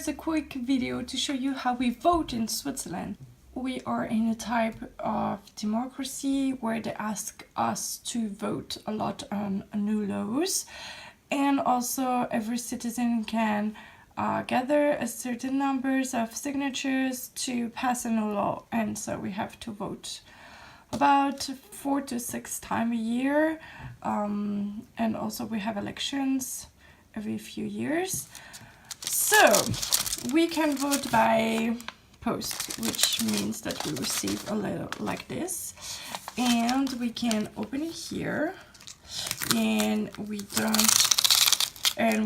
here's a quick video to show you how we vote in Switzerland. We are in a type of democracy where they ask us to vote a lot on new laws, and also every citizen can gather a certain numbers of signatures to pass a new law, and so we have to vote about 4 to 6 times a year, and also we have elections every few years. So we can vote by post, which means that we receive a letter like this, and we can open it here, and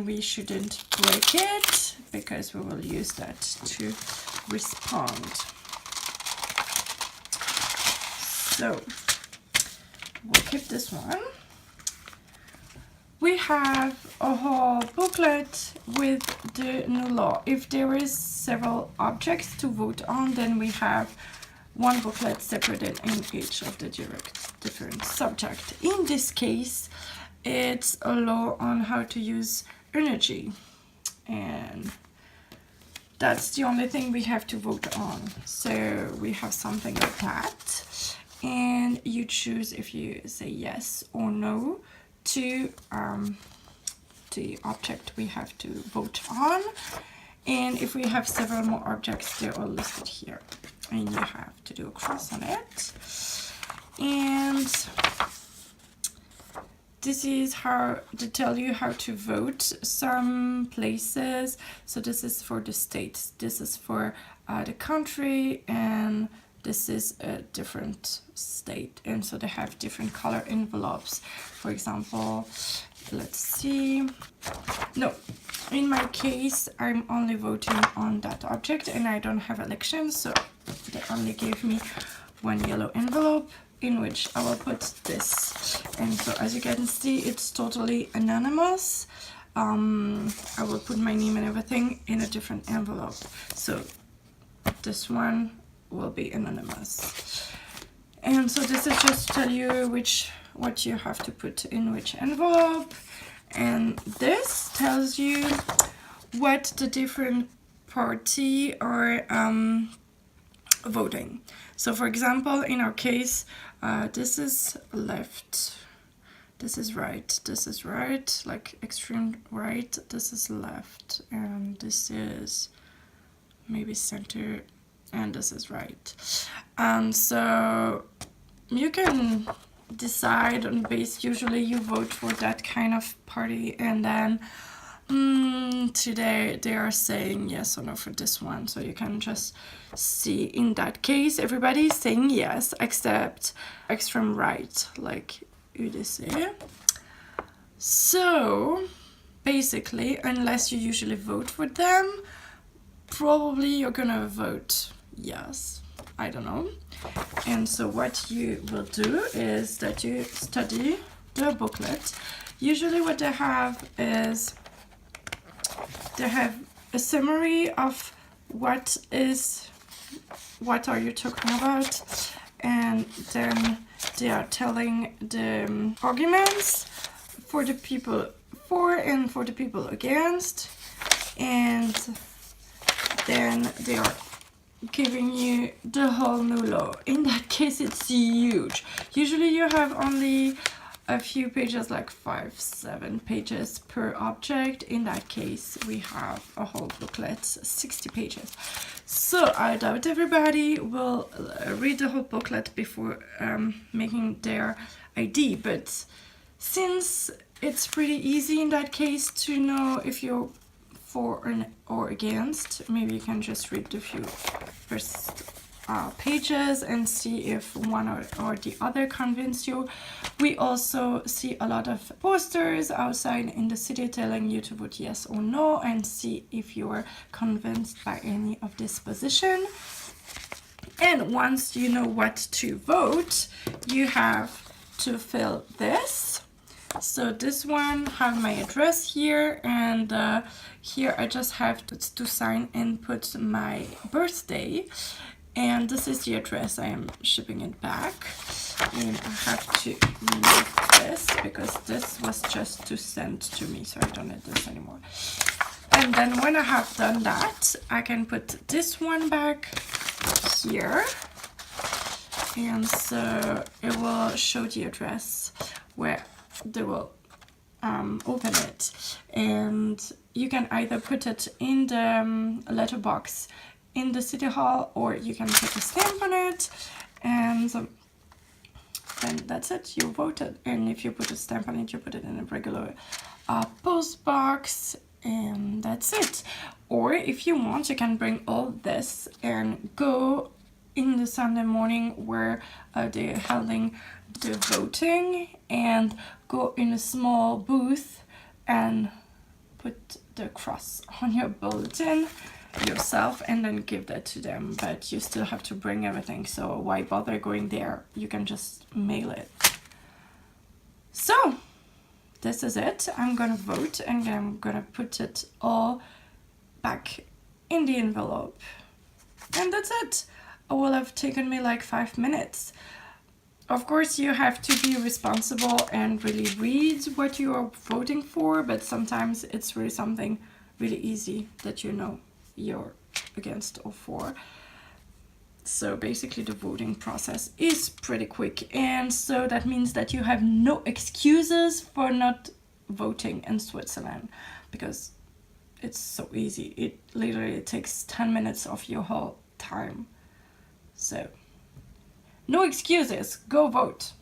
we shouldn't break it because we will use that to respond. So we'll keep this one. We have a whole booklet with the new law. If there is several objects to vote on, then we have one booklet separated in each of the different subjects. In this case, it's a law on how to use energy, and that's the only thing we have to vote on. So we have something like that, and you choose if you say yes or no to the object we have to vote on. And if we have several more objects, they're all listed here, and you have to do a cross on it. And this is how to tell you how to vote some places. So this is for the states, this is for the country, and this is a different state, and so they have different color envelopes. For example, let's see. No, in my case, I'm only voting on that object, and I don't have elections, so they only gave me one yellow envelope in which I will put this. And so as you can see, it's totally anonymous. I will put my name and everything in a different envelope. So this one will be anonymous. And so this is just to tell you what you have to put in which envelope. And this tells you what the different party are voting. So for example, in our case, this is left, this is right, like extreme right, this is left, and this is maybe center, and this is right. And so you can decide on base, usually you vote for that kind of party, and then today they are saying yes or no for this one. So you can just see in that case everybody is saying yes except extreme right, like UDC. So basically, unless you usually vote for them, probably you're gonna vote yes, I don't know. And so what you will do is that you study the booklet. Usually what they have is they have a summary of what are you talking about, and then they are telling the arguments for the people for and for the people against, and then they are giving you the whole new law. In that case, it's huge. Usually you have only a few pages, like 5-7 pages per object. In that case, we have a whole booklet, 60 pages. So I doubt everybody will read the whole booklet before making their ID, but since it's pretty easy in that case to know if you're for or against, maybe you can just read the few first pages and see if one or the other convince you. We also see a lot of posters outside in the city telling you to vote yes or no, and see if you're convinced by any of this position. And once you know what to vote, you have to fill this. So this one have my address here, and here I just have to sign and put my birthday, and this is the address. I am shipping it back, and I have to remove this because this was just to send to me, so I don't need this anymore. And then when I have done that, I can put this one back here. And so it will show the address where they will open it. And you can either put it in the letterbox in the city hall, or you can put a stamp on it, and then that's it, you voted. And if you put a stamp on it, you put it in a regular post box, and that's it. Or if you want, you can bring all this and go in the Sunday morning where they're holding the voting, and go in a small booth and put the cross on your bulletin yourself and then give that to them. But you still have to bring everything, so why bother going there? You can just mail it. So this is it. I'm gonna vote and I'm gonna put it all back in the envelope, and that's it. It will have taken me like 5 minutes. Of course, you have to be responsible and really read what you are voting for, but sometimes it's really something really easy that you know you're against or for. So basically the voting process is pretty quick, and so that means that you have no excuses for not voting in Switzerland, because it's so easy. It literally takes 10 minutes of your whole time. So no excuses, go vote.